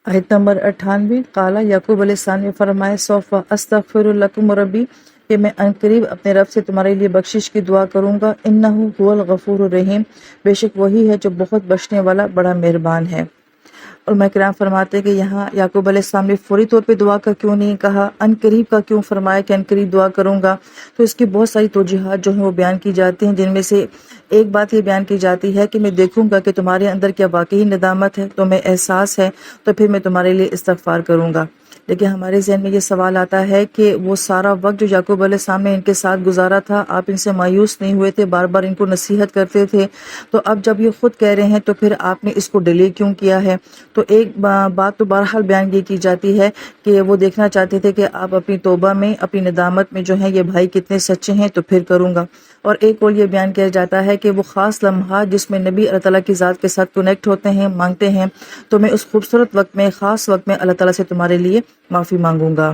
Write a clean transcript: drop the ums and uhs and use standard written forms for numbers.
آیت نمبر 98 قالا یعقوب علیہ السلام نے فرمایا سوف استغفر لکم ربی کہ میں عنقریب اپنے رب سے تمہارے لیے بخشش کی دعا کروں گا، انہ هو الغفور الرحیم، بے شک وہی ہے جو بہت بخشنے والا بڑا مہربان ہے۔ علماء کرام فرماتے ہیں کہ یہاں یعقوب علیہ السلام نے فوری طور پہ دعا کا کیوں نہیں کہا، ان قریب کا کیوں فرمایا کہ ان قریب دعا کروں گا؟ تو اس کی بہت ساری توجیحات جو ہیں وہ بیان کی جاتی ہیں، جن میں سے ایک بات یہ بیان کی جاتی ہے کہ میں دیکھوں گا کہ تمہارے اندر کیا واقعی ندامت ہے، تمہیں احساس ہے، تو پھر میں تمہارے لیے استغفار کروں گا۔ لیکن ہمارے ذہن میں یہ سوال آتا ہے کہ وہ سارا وقت جو یعقوب علیہ السلام نے ان کے ساتھ گزارا تھا، آپ ان سے مایوس نہیں ہوئے تھے، بار بار ان کو نصیحت کرتے تھے، تو اب جب یہ خود کہہ رہے ہیں تو پھر آپ نے اس کو ڈیلے کیوں کیا ہے؟ تو ایک بات تو بہرحال بیان یہ کی جاتی ہے کہ وہ دیکھنا چاہتے تھے کہ آپ اپنی توبہ میں، اپنی ندامت میں جو ہیں یہ بھائی کتنے سچے ہیں، تو پھر کروں گا۔ اور ایک اور یہ بیان کیا جاتا ہے کہ وہ خاص لمحات جس میں نبی اللہ تعالیٰ کی ذات کے ساتھ کنیکٹ ہوتے ہیں، مانگتے ہیں، تو میں اس خوبصورت وقت میں، خاص وقت میں اللہ تعالیٰ سے تمہارے لیے معافی مانگوں گا۔